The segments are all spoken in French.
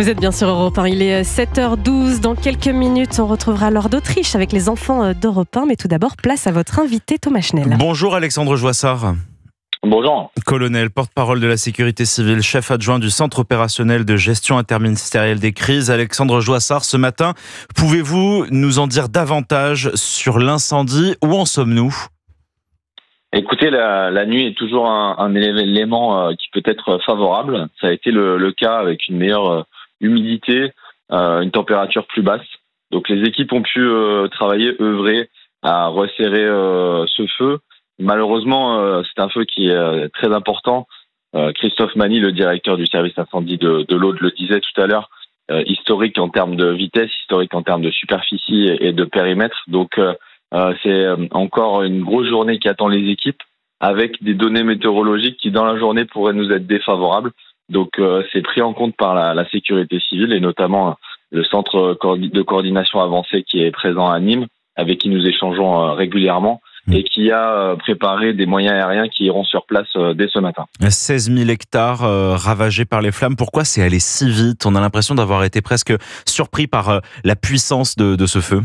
Vous êtes bien sur Europe 1, il est 7h12. Dans quelques minutes, on retrouvera Laure d'Autriche avec les enfants d'Europe 1. Mais tout d'abord, place à votre invité Thomas Schnell. Bonjour Alexandre Joissard. Bonjour. Colonel, porte-parole de la sécurité civile, chef adjoint du Centre opérationnel de gestion interministérielle des crises. Alexandre Joissard, ce matin, pouvez-vous nous en dire davantage sur l'incendie? Où en sommes-nous? Écoutez, la nuit est toujours un élément qui peut être favorable. Ça a été le cas avec une meilleure humidité, une température plus basse. Donc les équipes ont pu travailler, œuvrer à resserrer ce feu. Malheureusement, c'est un feu qui est très important. Christophe Mani, le directeur du service incendie de l'Aude, le disait tout à l'heure, historique en termes de vitesse, historique en termes de superficie et de périmètre. Donc c'est encore une grosse journée qui attend les équipes, avec des données météorologiques qui dans la journée pourraient nous être défavorables. Donc c'est pris en compte par la sécurité civile et notamment le centre de coordination avancée qui est présent à Nîmes, avec qui nous échangeons régulièrement, et qui a préparé des moyens aériens qui iront sur place dès ce matin. 16 000 hectares ravagés par les flammes. Pourquoi c'est allé si vite? On a l'impression d'avoir été presque surpris par la puissance de ce feu.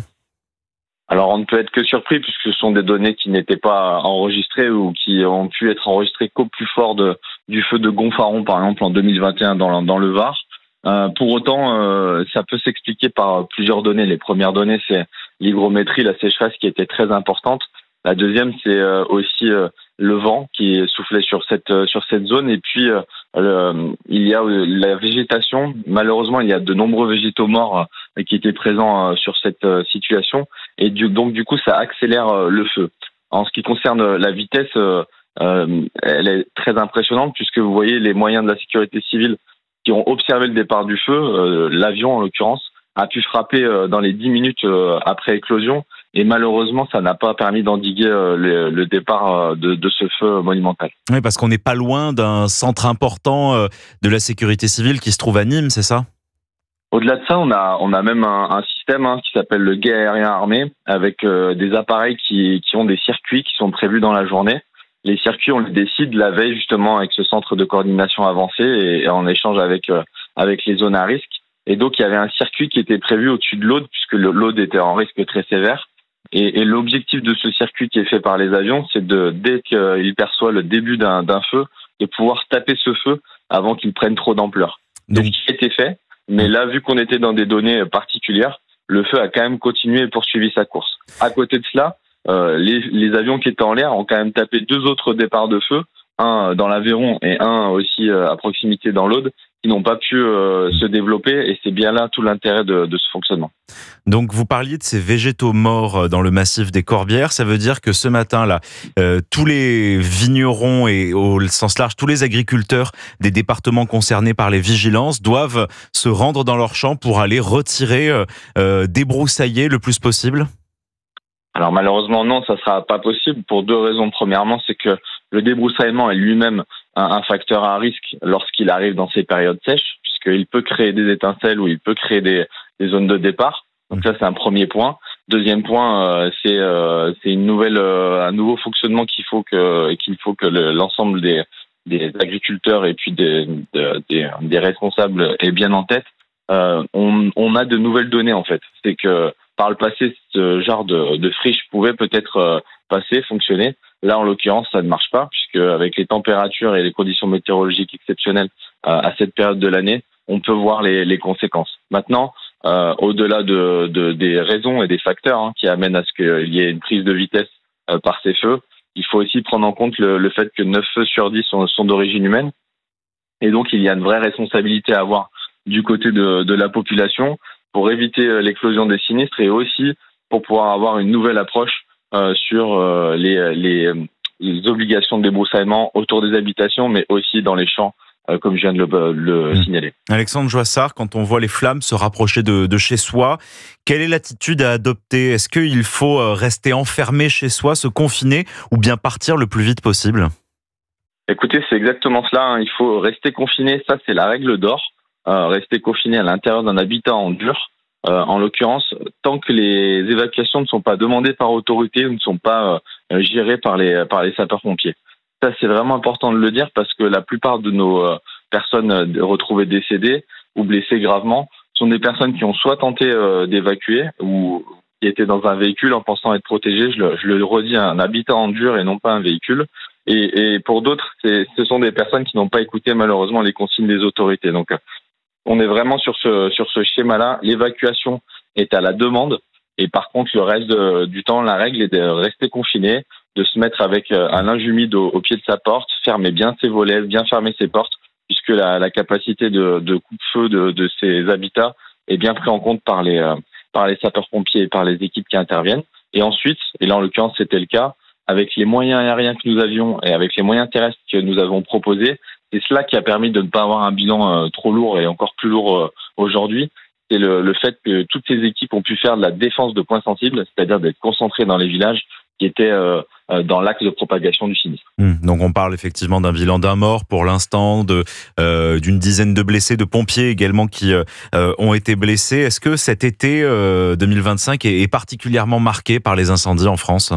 Alors on ne peut être que surpris puisque ce sont des données qui n'étaient pas enregistrées ou qui ont pu être enregistrées qu'au plus fort du feu de Gonfaron par exemple en 2021 dans le Var. Pour autant, ça peut s'expliquer par plusieurs données. Les premières données, c'est l'hygrométrie, la sécheresse qui était très importante. La deuxième, c'est aussi le vent qui soufflait sur cette zone. Et puis, il y a la végétation. Malheureusement, il y a de nombreux végétaux morts qui étaient présents sur cette situation. Et donc, du coup, ça accélère le feu. En ce qui concerne la vitesse, elle est très impressionnante puisque vous voyez les moyens de la sécurité civile qui ont observé le départ du feu, l'avion en l'occurrence, a pu frapper dans les 10 minutes après éclosion. Et malheureusement, ça n'a pas permis d'endiguer le départ de ce feu monumental. Oui, parce qu'on n'est pas loin d'un centre important de la sécurité civile qui se trouve à Nîmes, c'est ça? Au-delà de ça, on a même un système qui s'appelle le guet aérien armé, avec des appareils qui ont des circuits qui sont prévus dans la journée. Les circuits, on les décide la veille justement avec ce centre de coordination avancée et en échange avec les zones à risque. Et donc, il y avait un circuit qui était prévu au-dessus de l'Aude, puisque l'Aude était en risque très sévère. Et l'objectif de ce circuit qui est fait par les avions, c'est dès qu'il perçoit le début d'un feu, de pouvoir taper ce feu avant qu'il prenne trop d'ampleur. Donc, ce qui a été fait, mais là, vu qu'on était dans des données particulières, le feu a quand même continué et poursuivi sa course. À côté de cela, les avions qui étaient en l'air ont quand même tapé 2 autres départs de feu, un dans l'Aveyron et un aussi à proximité dans l'Aude, qui n'ont pas pu se développer, et c'est bien là tout l'intérêt de ce fonctionnement. Donc vous parliez de ces végétaux morts dans le massif des Corbières, ça veut dire que ce matin-là, tous les vignerons et au sens large, tous les agriculteurs des départements concernés par les vigilances doivent se rendre dans leurs champs pour aller retirer, débroussailler le plus possible? Alors malheureusement non, ça sera pas possible pour 2 raisons. Premièrement, c'est que le débroussaillement est lui-même un facteur à risque lorsqu'il arrive dans ces périodes sèches, puisqu'il peut créer des étincelles ou il peut créer des zones de départ. Donc ça, c'est un premier point. Deuxième point, c'est un nouveau fonctionnement qu'il faut que l'ensemble des agriculteurs et puis des responsables aient bien en tête. On a de nouvelles données en fait. C'est que par le passé, ce genre de friche pouvait peut-être fonctionner. Là, en l'occurrence, ça ne marche pas, puisque avec les températures et les conditions météorologiques exceptionnelles à cette période de l'année, on peut voir les conséquences. Maintenant, au-delà des raisons et des facteurs qui amènent à ce qu'il y ait une prise de vitesse par ces feux, il faut aussi prendre en compte le fait que 9 feux sur 10 sont d'origine humaine. Et donc, il y a une vraie responsabilité à avoir du côté de la population pour éviter l'éclosion des sinistres et aussi pour pouvoir avoir une nouvelle approche sur les obligations de débroussaillement autour des habitations, mais aussi dans les champs, comme je viens de le signaler. Alexandre Joissard, quand on voit les flammes se rapprocher de chez soi, quelle est l'attitude à adopter? Est-ce qu'il faut rester enfermé chez soi, se confiner, ou bien partir le plus vite possible? Écoutez, c'est exactement cela. Il faut rester confiné, ça c'est la règle d'or. Rester confiné à l'intérieur d'un habitat en dur. En l'occurrence, tant que les évacuations ne sont pas demandées par autorité ou ne sont pas gérées par les sapeurs-pompiers. Ça, c'est vraiment important de le dire parce que la plupart de nos personnes retrouvées décédées ou blessés gravement sont des personnes qui ont soit tenté d'évacuer ou qui étaient dans un véhicule en pensant être protégés. Je le redis, un habitat en dur et non pas un véhicule. Et pour d'autres, ce sont des personnes qui n'ont pas écouté malheureusement les consignes des autorités. Donc, on est vraiment sur ce schéma-là. L'évacuation est à la demande. Et par contre, le reste du temps, la règle est de rester confiné, de se mettre avec un linge humide au pied de sa porte, fermer bien ses volets, bien fermer ses portes, puisque la capacité de coupe-feu de ces habitats est bien pris en compte par les sapeurs-pompiers et par les équipes qui interviennent. Et ensuite, et là en l'occurrence c'était le cas, avec les moyens aériens que nous avions et avec les moyens terrestres que nous avons proposés, c'est cela qui a permis de ne pas avoir un bilan trop lourd et encore plus lourd aujourd'hui. C'est le fait que toutes ces équipes ont pu faire de la défense de points sensibles, c'est-à-dire d'être concentrées dans les villages qui étaient dans l'axe de propagation du sinistre. Donc on parle effectivement d'un bilan d'un mort pour l'instant, d'une dizaine de blessés, de pompiers également qui ont été blessés. Est-ce que cet été 2025 est particulièrement marqué par les incendies en France ?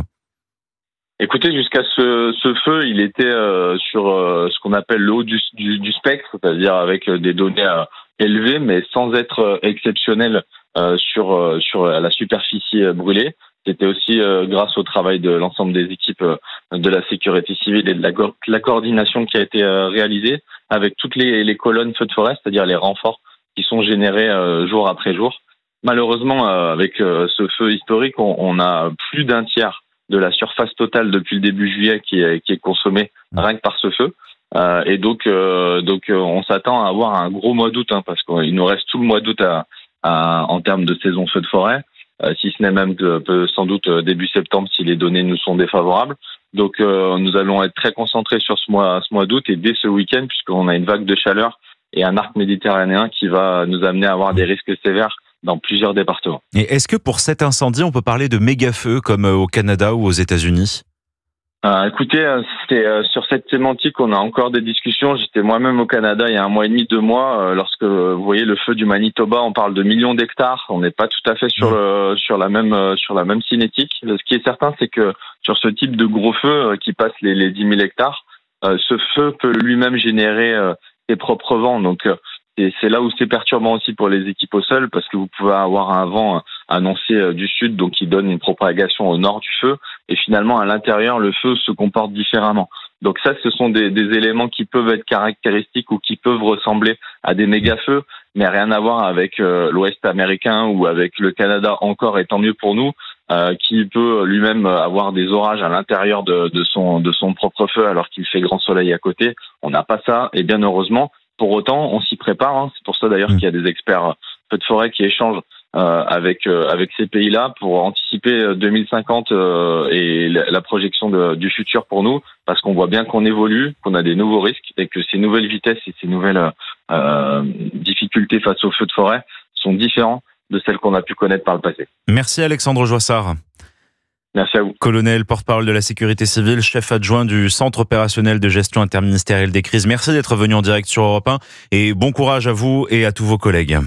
Écoutez, jusqu'à ce feu, il était sur ce qu'on appelle le haut du spectre, c'est-à-dire avec des données élevées, mais sans être exceptionnel sur la superficie brûlée. C'était aussi grâce au travail de l'ensemble des équipes de la sécurité civile et de la coordination qui a été réalisée avec toutes les colonnes feux de forêt, c'est-à-dire les renforts qui sont générés jour après jour. Malheureusement, avec ce feu historique, on a plus d'un tiers de la surface totale depuis le début juillet qui est consommée rien que par ce feu. Et donc on s'attend à avoir un gros mois d'août, parce qu'il nous reste tout le mois d'août en termes de saison feu de forêt, si ce n'est même sans doute début septembre si les données nous sont défavorables. Donc nous allons être très concentrés sur ce mois d'août et dès ce week-end, puisqu'on a une vague de chaleur et un arc méditerranéen qui va nous amener à avoir des risques sévères dans plusieurs départements. Et est-ce que pour cet incendie, on peut parler de méga-feux comme au Canada ou aux États-Unis ? Écoutez, sur cette thématique, on a encore des discussions. J'étais moi-même au Canada il y a 1 mois et demi, 2 mois. Lorsque vous voyez le feu du Manitoba, on parle de millions d'hectares. On n'est pas tout à fait sur la même cinétique. Ce qui est certain, c'est que sur ce type de gros feu qui passe les 10 000 hectares, ce feu peut lui-même générer ses propres vents. Donc c'est là où c'est perturbant aussi pour les équipes au sol, parce que vous pouvez avoir un vent annoncé du sud, donc qui donne une propagation au nord du feu, et finalement à l'intérieur le feu se comporte différemment. Donc ça, ce sont des éléments qui peuvent être caractéristiques ou qui peuvent ressembler à des méga-feux, mais rien à voir avec l'Ouest américain ou avec le Canada encore, et tant mieux pour nous, qui peut lui-même avoir des orages à l'intérieur de son propre feu alors qu'il fait grand soleil à côté. On n'a pas ça, et bien heureusement. Pour autant, on s'y prépare. C'est pour ça d'ailleurs qu'il y a des experts feux de forêt qui échangent avec ces pays-là pour anticiper 2050 et la projection du futur pour nous, parce qu'on voit bien qu'on évolue, qu'on a des nouveaux risques et que ces nouvelles vitesses et ces nouvelles difficultés face aux feux de forêt sont différents de celles qu'on a pu connaître par le passé. Merci Alexandre Joissard. Merci à vous. Colonel, porte-parole de la sécurité civile, chef adjoint du Centre opérationnel de gestion interministérielle des crises. Merci d'être venu en direct sur Europe 1 et bon courage à vous et à tous vos collègues.